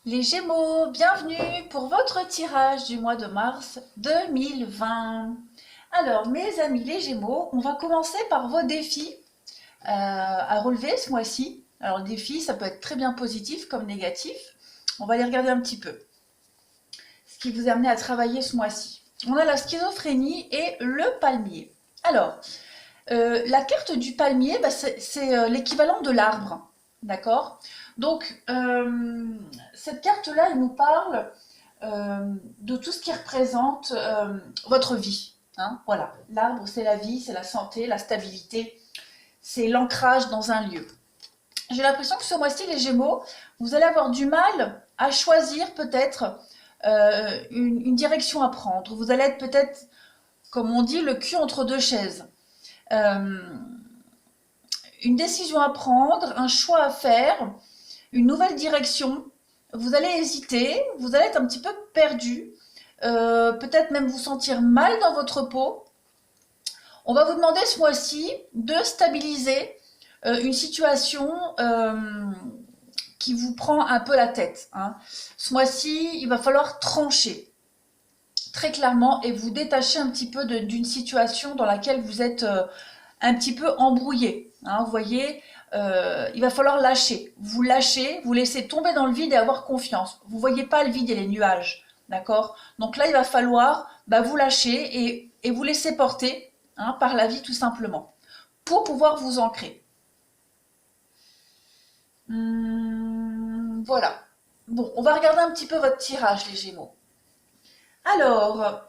Les Gémeaux, bienvenue pour votre tirage du mois de mars 2020. Alors, mes amis les Gémeaux, on va commencer par vos défis à relever ce mois-ci. Alors, défis, ça peut être très bien positif comme négatif. On va les regarder un petit peu. Ce qui vous a amené à travailler ce mois-ci. On a la schizophrénie et le palmier. Alors, la carte du palmier, c'est l'équivalent de l'arbre. D'accord. Donc, cette carte-là, elle nous parle de tout ce qui représente votre vie. Hein, voilà, l'arbre, c'est la vie, c'est la santé, la stabilité, c'est l'ancrage dans un lieu. J'ai l'impression que ce mois-ci, les Gémeaux, vous allez avoir du mal à choisir peut-être une direction à prendre. Vous allez être peut-être, comme on dit, le cul entre deux chaises. Euh, une décision à prendre, un choix à faire, une nouvelle direction. Vous allez hésiter, vous allez être un petit peu perdu, peut-être même vous sentir mal dans votre peau. On va vous demander ce mois-ci de stabiliser une situation qui vous prend un peu la tête. Hein. Ce mois-ci, il va falloir trancher très clairement et vous détacher un petit peu d'une situation dans laquelle vous êtes un petit peu embrouillé. Hein, vous voyez, il va falloir lâcher. Vous lâchez, vous laissez tomber dans le vide et avoir confiance. Vous voyez pas le vide et les nuages, d'accord? Donc là, il va falloir vous lâcher et vous laisser porter par la vie tout simplement pour pouvoir vous ancrer. Voilà. Bon, on va regarder un petit peu votre tirage, les Gémeaux. Alors,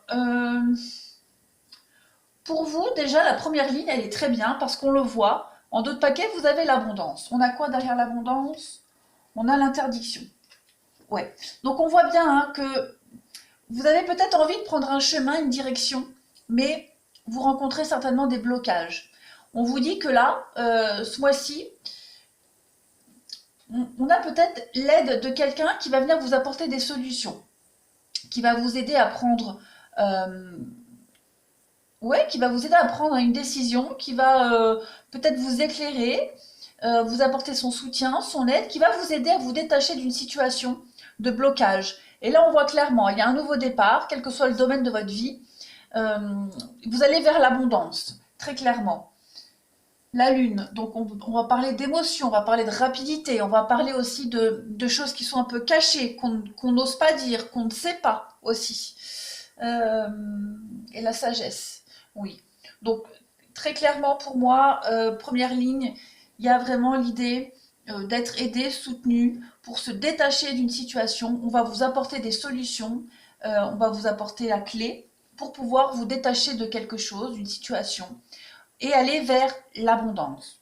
pour vous, déjà, la première ligne, elle est très bien parce qu'on le voit. En dos de paquet, vous avez l'abondance. On a quoi derrière l'abondance? On a l'interdiction. Ouais. Donc on voit bien que vous avez peut-être envie de prendre un chemin, une direction, mais vous rencontrez certainement des blocages. On vous dit que là, ce mois-ci, on a peut-être l'aide de quelqu'un qui va venir vous apporter des solutions, qui va vous aider à prendre euh, ouais, qui va vous aider à prendre une décision, qui va peut-être vous éclairer, vous apporter son soutien, son aide, qui va vous aider à vous détacher d'une situation de blocage. Et là, on voit clairement, il y a un nouveau départ, quel que soit le domaine de votre vie. Euh, vous allez vers l'abondance, très clairement. La lune, donc on va parler d'émotion, on va parler de rapidité, on va parler aussi de choses qui sont un peu cachées, qu'on n'ose pas dire, qu'on ne sait pas aussi. Euh, et la sagesse, oui. Donc très clairement pour moi, première ligne, il y a vraiment l'idée d'être aidé, soutenu pour se détacher d'une situation. On va vous apporter des solutions, on va vous apporter la clé pour pouvoir vous détacher de quelque chose, d'une situation, et aller vers l'abondance.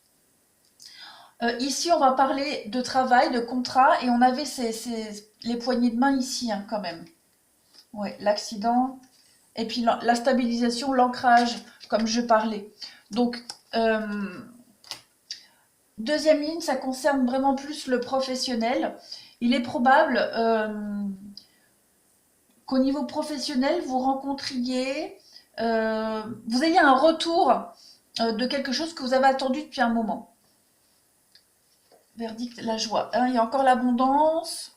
Ici, on va parler de travail, de contrat, et on avait les poignées de main ici quand même. Ouais, l'accident, et puis la stabilisation, l'ancrage, comme je parlais. Donc, deuxième ligne, ça concerne vraiment plus le professionnel. Il est probable qu'au niveau professionnel, vous rencontriez, vous ayez un retour de quelque chose que vous avez attendu depuis un moment. Verdict, la joie. Hein, il y a encore l'abondance,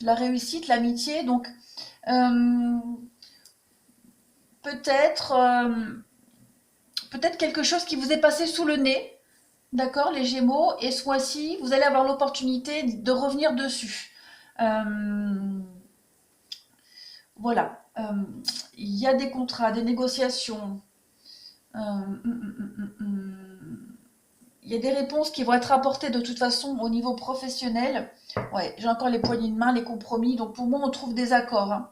la réussite, l'amitié. Donc, euh, peut-être peut-être quelque chose qui vous est passé sous le nez, d'accord, les Gémeaux, et ce mois-ci, vous allez avoir l'opportunité de revenir dessus. Euh, voilà. Il y a des contrats, des négociations. Il y a des réponses qui vont être apportées de toute façon au niveau professionnel. Ouais, j'ai encore les poignées de main, les compromis. Donc pour moi, on trouve des accords. Hein.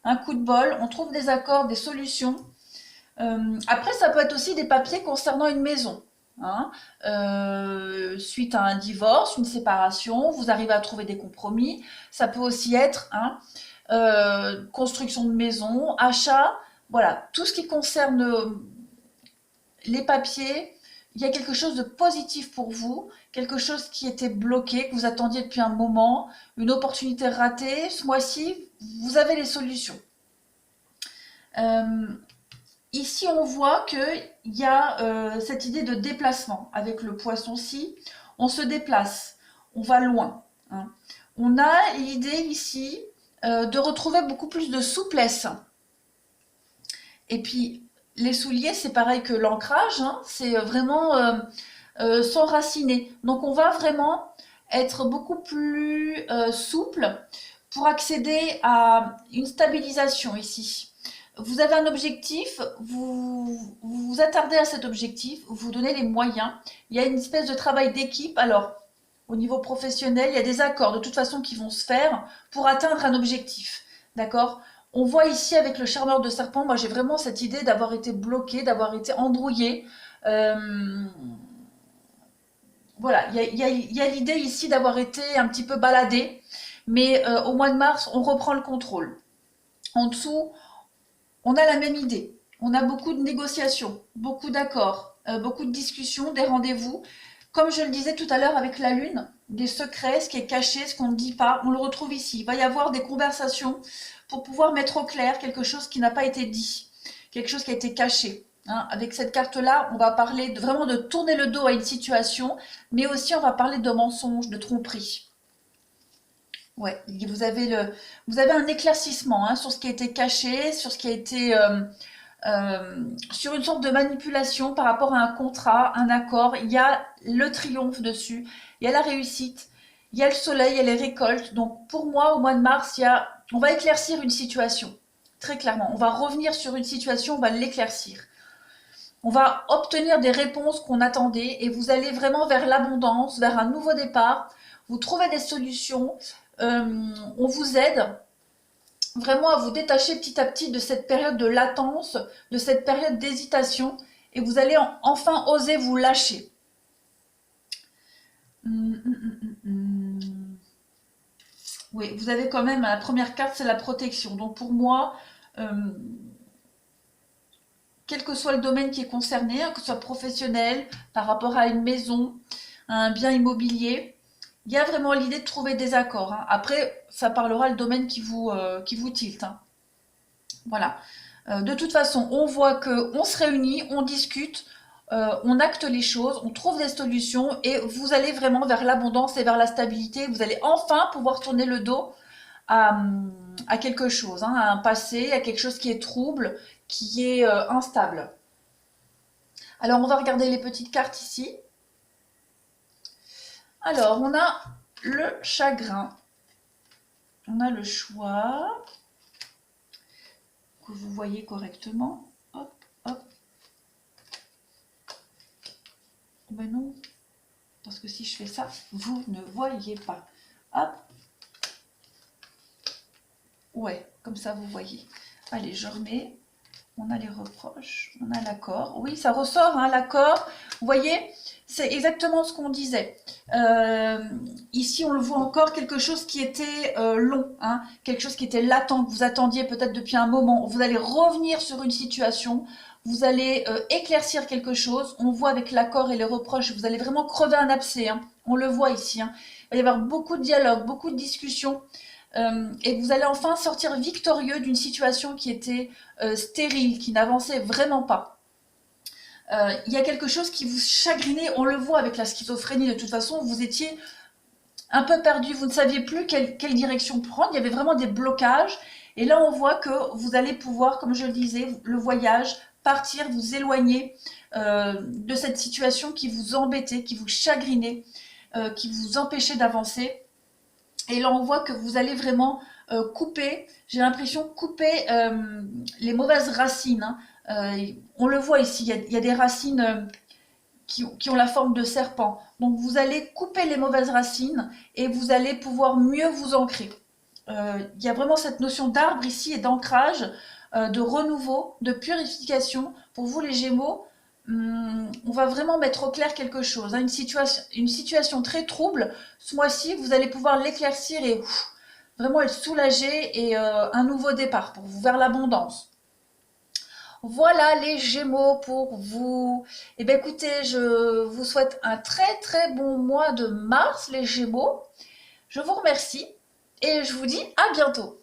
Un coup de bol, on trouve des accords, des solutions. Après, ça peut être aussi des papiers concernant une maison. Hein. Suite à un divorce, une séparation, vous arrivez à trouver des compromis. Ça peut aussi être construction de maison, achat, voilà, tout ce qui concerne les papiers. Il y a quelque chose de positif pour vous, quelque chose qui était bloqué, que vous attendiez depuis un moment, une opportunité ratée. Ce mois-ci, vous avez les solutions. Euh, Ici, on voit qu'il y a cette idée de déplacement avec le poisson-ci. On se déplace, on va loin. Hein. on a l'idée ici de retrouver beaucoup plus de souplesse. Et puis, les souliers, c'est pareil que l'ancrage, hein, c'est vraiment s'enraciner. Donc, on va vraiment être beaucoup plus souple pour accéder à une stabilisation ici. Vous avez un objectif, vous vous attardez à cet objectif, vous vous donnez les moyens. Il y a une espèce de travail d'équipe. Alors, au niveau professionnel, il y a des accords de toute façon qui vont se faire pour atteindre un objectif. D'accord? On voit ici avec le charmeur de serpent, moi j'ai vraiment cette idée d'avoir été bloqué, d'avoir été embrouillé. Voilà, il y a l'idée ici d'avoir été un petit peu baladé, mais au mois de mars, on reprend le contrôle. En dessous, on a la même idée. On a beaucoup de négociations, beaucoup d'accords, beaucoup de discussions, des rendez-vous. Comme je le disais tout à l'heure avec la Lune, des secrets, ce qui est caché, ce qu'on ne dit pas, on le retrouve ici. Il va y avoir des conversations pour pouvoir mettre au clair quelque chose qui n'a pas été dit, quelque chose qui a été caché. Hein. Avec cette carte-là, on va parler vraiment de tourner le dos à une situation, mais aussi on va parler de mensonges, de tromperie. Ouais, vous avez un éclaircissement hein, sur ce qui a été caché, sur ce qui a été sur une sorte de manipulation par rapport à un contrat, un accord. Il y a le triomphe dessus, il y a la réussite, il y a le soleil, il y a les récoltes. Donc pour moi, au mois de mars, on va éclaircir une situation, très clairement. On va revenir sur une situation, on va l'éclaircir. On va obtenir des réponses qu'on attendait et vous allez vraiment vers l'abondance, vers un nouveau départ. Vous trouvez des solutions, on vous aide vraiment à vous détacher petit à petit de cette période de latence, de cette période d'hésitation, et vous allez enfin oser vous lâcher. Oui, vous avez quand même, la première carte, c'est la protection. Donc pour moi, quel que soit le domaine qui est concerné, hein, que ce soit professionnel, par rapport à une maison, à un bien immobilier, il y a vraiment l'idée de trouver des accords. Hein. Après, ça parlera le domaine qui vous tilte. Hein. Voilà. De toute façon, on voit qu'on se réunit, on discute, on acte les choses, on trouve des solutions et vous allez vraiment vers l'abondance et vers la stabilité. Vous allez enfin pouvoir tourner le dos à quelque chose, hein, à un passé, à quelque chose qui est trouble, qui est instable. Alors, on va regarder les petites cartes ici. Alors, on a le chagrin. On a le choix que vous voyez correctement. Hop, hop. Ben non, parce que si je fais ça, vous ne voyez pas. Hop. Ouais, comme ça vous voyez. Allez, je remets. On a les reproches, on a l'accord. Oui, ça ressort, hein, l'accord. Vous voyez, c'est exactement ce qu'on disait. Ici, on le voit encore, quelque chose qui était long, hein, quelque chose qui était latent, que vous attendiez peut-être depuis un moment. Vous allez revenir sur une situation, vous allez éclaircir quelque chose. On voit avec l'accord et les reproches, vous allez vraiment crever un abcès. Hein. On le voit ici. Hein. Il va y avoir beaucoup de dialogues, beaucoup de discussions. Et vous allez enfin sortir victorieux d'une situation qui était stérile, qui n'avançait vraiment pas. Il y a quelque chose qui vous chagrinait, on le voit avec la schizophrénie, de toute façon, vous étiez un peu perdu, vous ne saviez plus quelle direction prendre, il y avait vraiment des blocages, et là on voit que vous allez pouvoir, comme je le disais, le voyage, partir, vous éloigner de cette situation qui vous embêtait, qui vous chagrinait, qui vous empêchait d'avancer. Et là, on voit que vous allez vraiment couper, j'ai l'impression, couper les mauvaises racines. Hein. On le voit ici, il y a des racines qui ont la forme de serpent. Donc, vous allez couper les mauvaises racines et vous allez pouvoir mieux vous ancrer. Il y a vraiment cette notion d'arbre ici et d'ancrage, de renouveau, de purification. Pour vous, les Gémeaux, on va vraiment mettre au clair quelque chose, hein, une situation très trouble. Ce mois-ci, vous allez pouvoir l'éclaircir et vraiment être soulagé et un nouveau départ pour vous vers l'abondance. Voilà les Gémeaux pour vous. Eh bien écoutez, je vous souhaite un très très bon mois de mars les Gémeaux. Je vous remercie et je vous dis à bientôt.